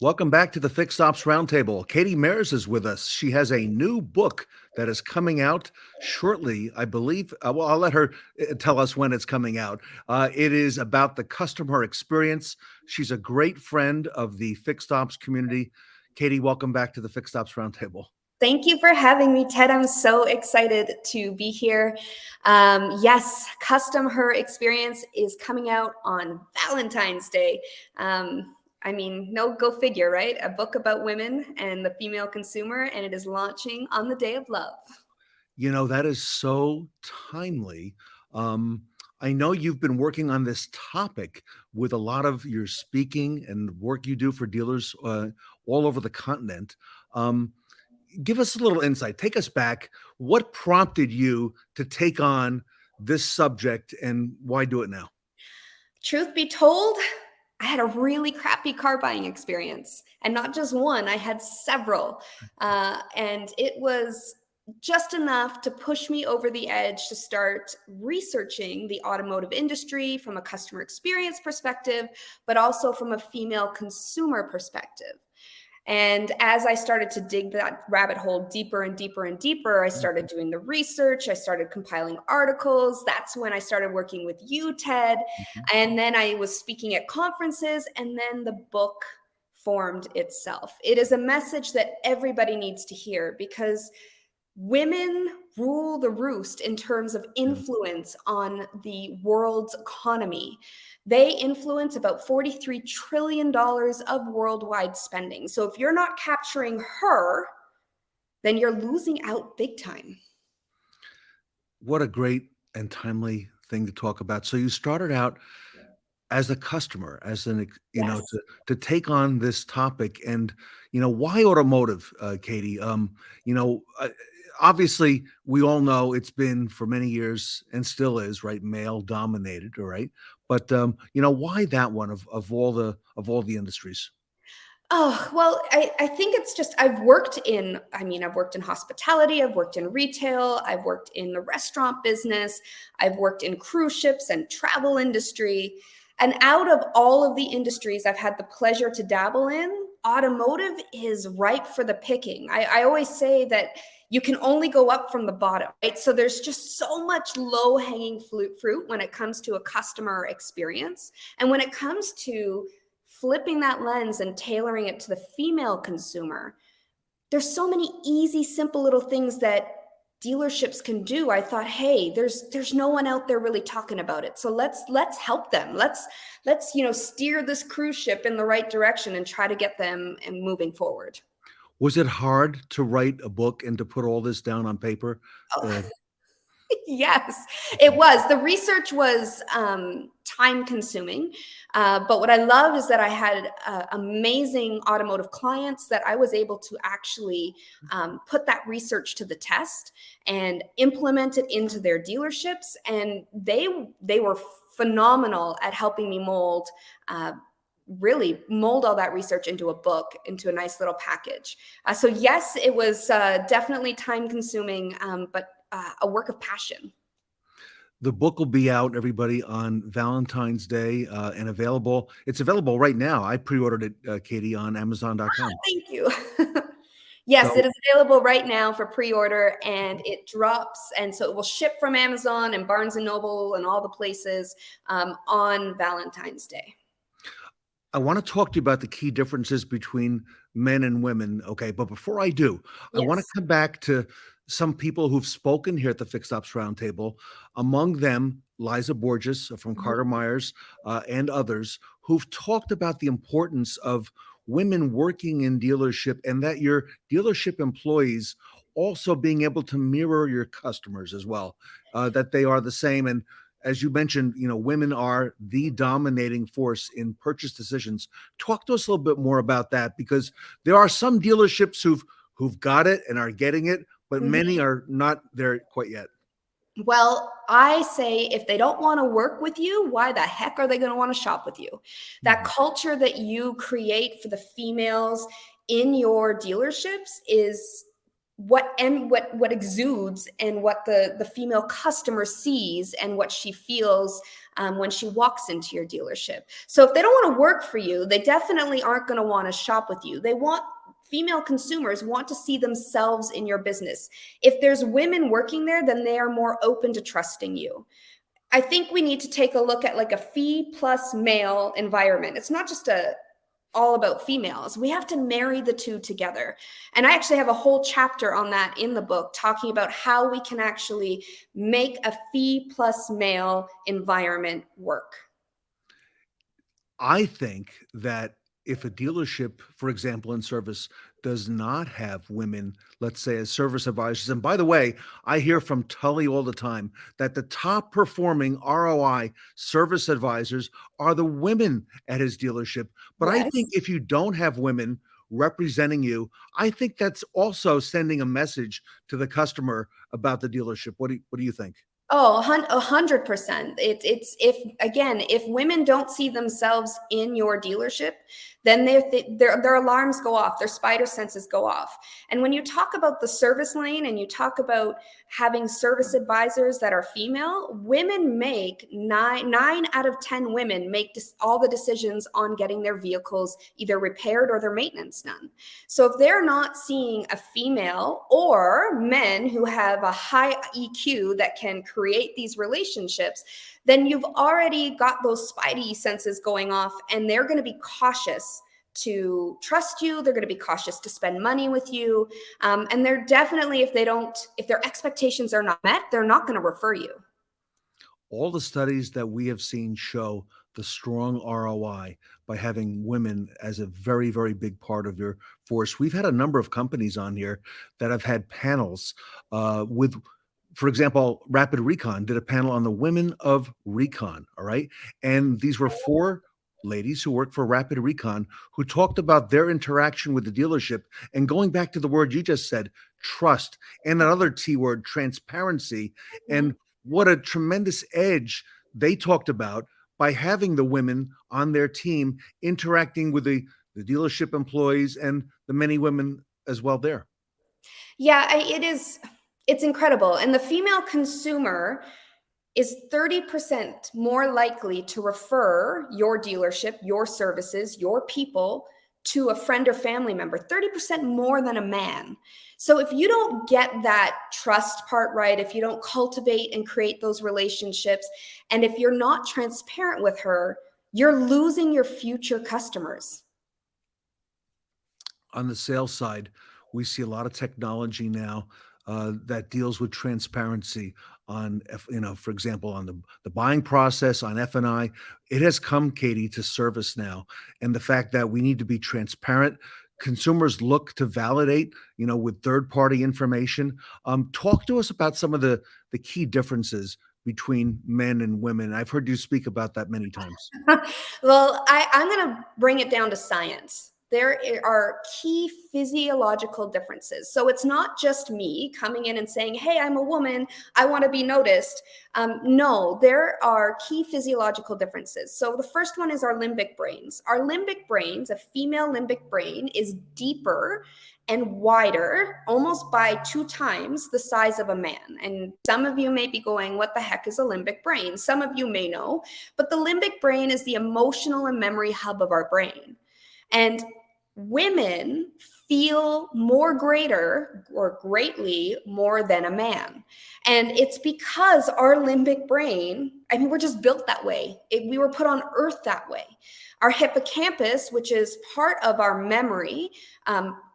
Welcome back to the Fixed Ops Roundtable. Katie Mares is with us. She has a new book that is coming out shortly, I believe. Well, I'll let her tell us when it's coming out. It is about the customer experience. She's a great friend of the Fixed Ops community. Katie, welcome back to the Fixed Ops Roundtable. Thank you for having me, Ted. I'm so excited to be here. Yes, CustomHER experience is coming out on Valentine's Day. No, go figure, right? A book about women and the female consumer, and it is launching on the day of love. You know, that is so timely. Um, I know you've been working on this topic with a lot of your speaking and work you do for dealers all over the continent. Um, Give us a little insight. Take us back. What prompted you to take on this subject and why do it now? Truth be told, I had a really crappy car buying experience, and not just one, I had several. And it was just enough to push me over the edge to start researching the automotive industry from a customer experience perspective, but also from a female consumer perspective. And as I started to dig that rabbit hole deeper and deeper and deeper, I started doing the research. I started compiling articles. That's when I started working with you, Ted. Mhm. And then I was speaking at conferences, and then the book formed itself. It is a message that everybody needs to hear because women rule the roost in terms of Yeah. influence on the world's economy. They influence about $43 trillion of worldwide spending. So if you're not capturing her, then you're losing out big time. What a great and timely thing to talk about. So you started out as a customer, as Yes. to take on this topic and, why automotive, Katie? Obviously we all know it's been for many years and still is, right, male dominated, all right? But, why that one of all the industries? Oh, well, I think it's just I've worked in hospitality, I've worked in retail, I've worked in the restaurant business, I've worked in cruise ships and travel industry. And out of all of the industries I've had the pleasure to dabble in, automotive is ripe for the picking. I always say that you can only go up from the bottom, right? So there's just so much low hanging fruit when it comes to a customer experience. And when it comes to flipping that lens and tailoring it to the female consumer, there's so many easy, simple little things that dealerships can do. I thought, hey, there's no one out there really talking about it. So let's help them. Let's steer this cruise ship in the right direction and try to get them and moving forward. Was it hard to write a book and to put all this down on paper? Uh, Yes, it was. The research was time consuming. But what I love is that I had amazing automotive clients that I was able to actually put that research to the test and implement it into their dealerships. And they were phenomenal at helping me uh, really mold all that research into a book, into a nice little package. So yes, it was definitely time consuming, but a work of passion. The book will be out, everybody, on Valentine's Day, and available. It's available right now. I pre-ordered it, Katie, on Amazon.com. Thank you. Yes, it So is available right now for pre-order, and it drops, and so it will ship from Amazon and Barnes and Noble and all the places on Valentine's Day. I want to talk to you about the key differences between men and women. Okay. But before I do, I want to Yes. come back to some people who've spoken here at the Fixed Ops Roundtable. Among them, Liza Borges from Mhm. Carter Myers and others who've talked about the importance of women working in dealership and that your dealership employees also being able to mirror your customers as well, that they are the same. And as you mentioned, women are the dominating force in purchase decisions. Talk to us a little bit more about that because there are some dealerships who've got it and are getting it, but many are not there quite yet. Well, I say if they don't want to work with you, why the heck are they going to want to shop with you? That Mhm. culture that you create for the females in your dealerships is what exudes and what the female customer sees and what she feels when she walks into your dealership. So if they don't want to work for you, they definitely aren't going to want to shop with you. Female consumers want to see themselves in your business. If there's women working there, then they are more open to trusting you. I think we need to take a look at like a fee plus male environment. It's not just all about females. We have to marry the two together. And I actually have a whole chapter on that in the book, talking about how we can actually make a fee plus male environment work. I think that if a dealership, for example, in service, does not have women, let's say, as service advisors, and by the way, I hear from Tully all the time that the top performing ROI service advisors are the women at his dealership. But I think Yes. if you don't have women representing you, I think that's also sending a message to the customer about the dealership. What do you think? Oh, 100%. It's if women don't see themselves in your dealership, then their alarms go off, their spider senses go off. And when you talk about the service lane and you talk about having service advisors that are female, women make nine out of 10 women make all the decisions on getting their vehicles either repaired or their maintenance done. So if they're not seeing a female or men who have a high EQ that can create these relationships, then you've already got those spidey senses going off, and they're going to be cautious to trust you. They're going to be cautious to spend money with you. And they're definitely, if their expectations are not met, they're not going to refer you. All the studies that we have seen show the strong ROI by having women as a very, very big part of your force. We've had a number of companies on here that have had panels with, for example, Rapid Recon did a panel on the women of recon. All right. And these were four ladies who worked for Rapid Recon who talked about their interaction with the dealership. And going back to the word you just said, trust, and that other T word, transparency, and what a tremendous edge they talked about by having the women on their team interacting with the dealership employees and the many women as well there. Yeah, it's incredible. And the female consumer is 30% more likely to refer your dealership, your services, your people to a friend or family member, 30% more than a man. So if you don't get that trust part right, if you don't cultivate and create those relationships, and if you're not transparent with her, you're losing your future customers. On the sales side, we see a lot of technology now that deals with transparency on, for example, on the buying process, on F&I. It has come, Katie, to service now, and the fact that we need to be transparent. Consumers look to validate, with third-party information. Talk to us about some of the key differences between men and women. I've heard you speak about that many times. Well, I'm going to bring it down to science. There are key physiological differences. So it's not just me coming in and saying, hey, I'm a woman, I want to be noticed. No, there are key physiological differences. So the first one is our limbic brains. Our limbic brains, a female limbic brain, is deeper and wider, almost by 2 times the size of a man. And some of you may be going, what the heck is a limbic brain? Some of you may know, but the limbic brain is the emotional and memory hub of our brain. And women feel more greater or greatly more than a man. And it's because our limbic brain, we're just built that way. We were put on earth that way. Our hippocampus, which is part of our memory,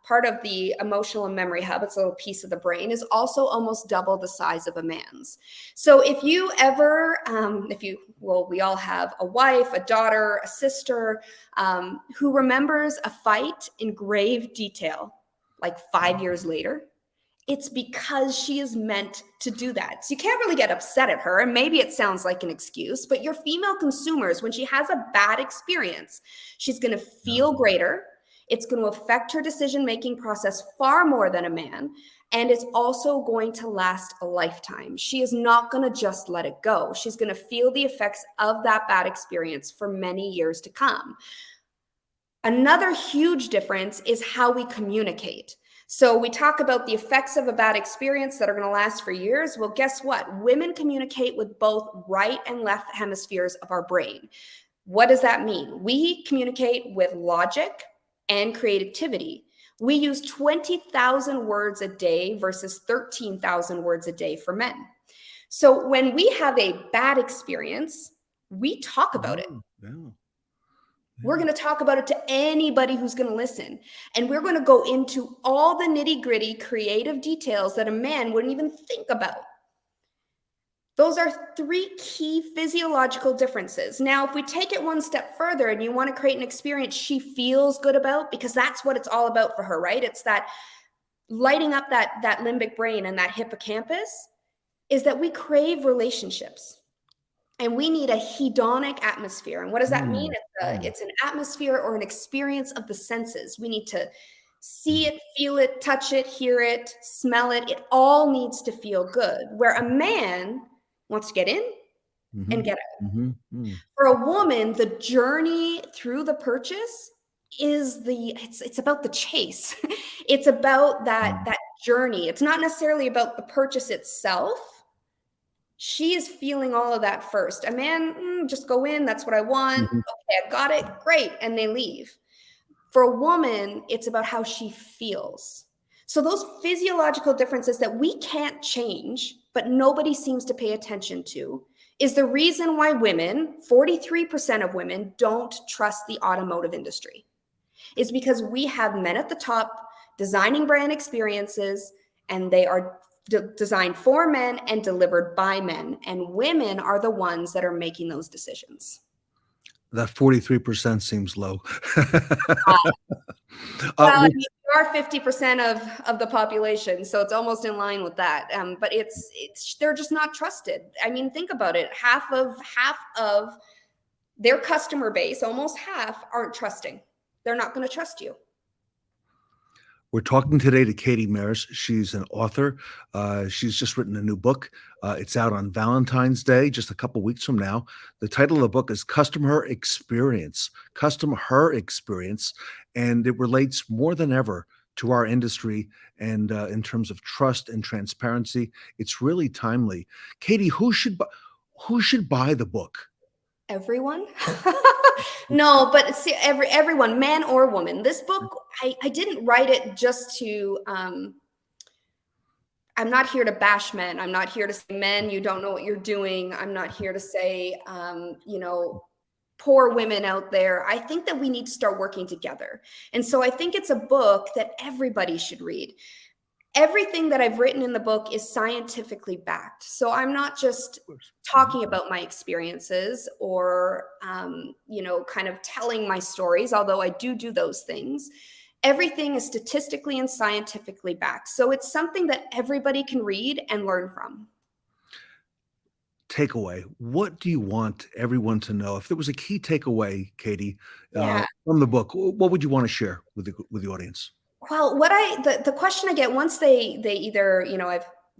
part of the emotional and memory hub, it's a little piece of the brain, is also almost double the size of a man's. So if you ever, we all have a wife, a daughter, a sister, who remembers a fight in grave detail, like 5 years later, it's because she is meant to do that. So you can't really get upset at her. And maybe it sounds like an excuse, but your female consumers, when she has a bad experience, she's going to feel greater. It's going to affect her decision-making process far more than a man. And it's also going to last a lifetime. She is not going to just let it go. She's going to feel the effects of that bad experience for many years to come. Another huge difference is how we communicate. So we talk about the effects of a bad experience that are going to last for years. Well, guess what? Women communicate with both right and left hemispheres of our brain. What does that mean? We communicate with logic and creativity. We use 20,000 words a day versus 13,000 words a day for men. So when we have a bad experience, we talk about it. Oh, yeah. We're going to talk about it to anybody who's going to listen. And we're going to go into all the nitty gritty creative details that a man wouldn't even think about. Those are 3 key physiological differences. Now, if we take it one step further and you want to create an experience she feels good about, because that's what it's all about for her, right? It's that lighting up that limbic brain and that hippocampus, is that we crave relationships. And we need a hedonic atmosphere. And what does that mean? It's an atmosphere or an experience of the senses. We need to see it, feel it, touch it, hear it, smell it. It all needs to feel good. Where a man wants to get in and get out. For a woman, the journey through the purchase is it's about the chase. It's about that journey. It's not necessarily about the purchase itself. She is feeling all of that first. A man, just go in. That's what I want. Okay, I got it. Great. And they leave. For a woman, it's about how she feels. So those physiological differences that we can't change, but nobody seems to pay attention to, is the reason why women, 43% of women, don't trust the automotive industry. It's because we have men at the top designing brand experiences, and they are designed for men and delivered by men. And women are the ones that are making those decisions. That 43% seems low. Well, you are 50% of the population, so it's almost in line with that. But it's they're just not trusted. I mean, think about it. Half of their customer base, almost half, aren't trusting. They're not going to trust you. We're talking today to Katie Maris. She's an author. She's just written a new book. It's out on Valentine's Day, just a couple weeks from now. The title of the book is CustomHER Experience, CustomHER Experience, and it relates more than ever to our industry and in terms of trust and transparency. It's really timely. Katie, who should buy the book? Everyone? No, but see, everyone, man or woman. This book, I didn't write it just to I'm not here to bash men. I'm not here to say, men, you don't know what you're doing. I'm not here to say, poor women out there. I think that we need to start working together. And so I think it's a book that everybody should read. Everything that I've written in the book is scientifically backed. So I'm not just talking about my experiences or, kind of telling my stories, although I do those things. Everything is statistically and scientifically backed. So it's something that everybody can read and learn from. Takeaway. What do you want everyone to know? If there was a key takeaway, Katie, Yeah. from the book, what would you want to share with the audience? Well, the question I get once they either,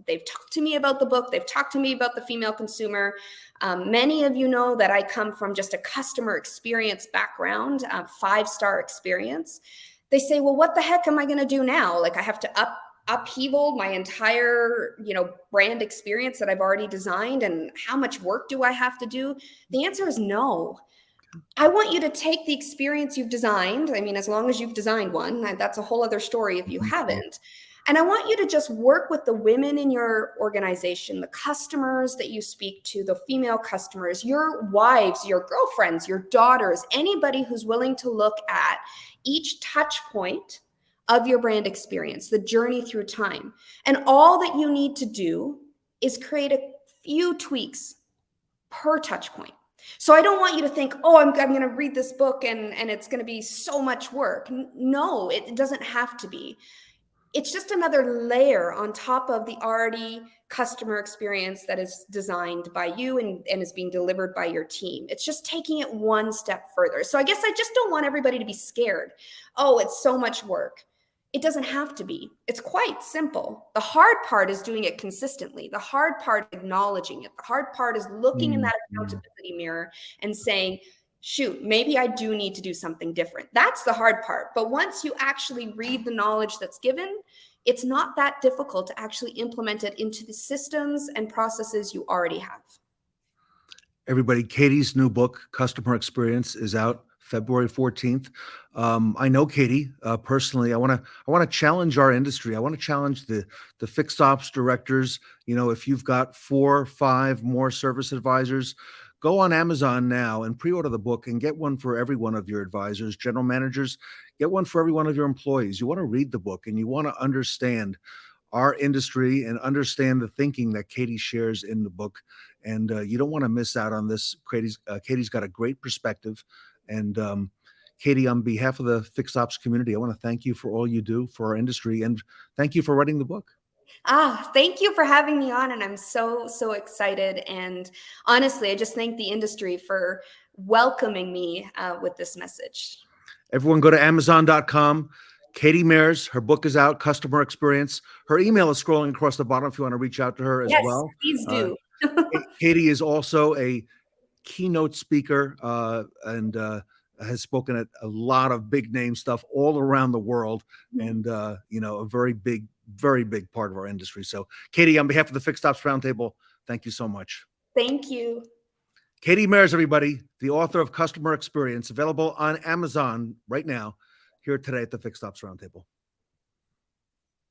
they've talked to me about the book, they've talked to me about the female consumer. Many of you know that I come from just a customer experience background, 5-star experience. They say, well, what the heck am I going to do now? Like, I have to upheaval my entire, brand experience that I've already designed, and how much work do I have to do? The answer is no. I want you to take the experience you've designed. I mean, as long as you've designed one, that's a whole other story if you haven't. And I want you to just work with the women in your organization, the customers that you speak to, the female customers, your wives, your girlfriends, your daughters, anybody who's willing to look at each touch point of your brand experience, the journey through time. And all that you need to do is create a few tweaks per touch point. So I don't want you to think, oh, I'm going to read this book and it's going to be so much work. No, it doesn't have to be. It's just another layer on top of the already customer experience that is designed by you and is being delivered by your team. It's just taking it one step further. So I guess I just don't want everybody to be scared. Oh, it's so much work. It doesn't have to be. It's quite simple. The hard part is doing it consistently. The hard part is acknowledging it. The hard part is looking in that accountability mirror and saying, shoot, maybe I do need to do something different. That's the hard part. But once you actually read the knowledge that's given, it's not that difficult to actually implement it into the systems and processes you already have. Everybody, Katie's new book, Customer Experience, is out February 14th. I know Katie personally. I want to challenge our industry. I want to challenge the fixed ops directors. You know, if you've got 4, 5 more service advisors, go on Amazon now and pre-order the book and get one for every one of your advisors, general managers. Get one for every one of your employees. You want to read the book and you want to understand our industry and understand the thinking that Katie shares in the book. And you don't want to miss out on this. Katie's got a great perspective. And Katie, on behalf of the fixed ops community, I want to thank you for all you do for our industry. And thank you for writing the book. Thank you for having me on. And I'm so excited. And honestly, I just thank the industry for welcoming me with this message. Everyone go to Amazon.com. Katie Mayers, her book is out, Customer Experience. Her email is scrolling across the bottom if you want to reach out to her as Yes, well. please do. Katie is also a keynote speaker and has spoken at a lot of big name stuff all around the world, and you know, a very big part of our industry. So, Katie, on behalf of the Fixed Ops Roundtable, thank you so much. Thank you. Katie Mayers, everybody, the author of Customer Experience, available on Amazon right now, here today at the Fixed Ops Roundtable.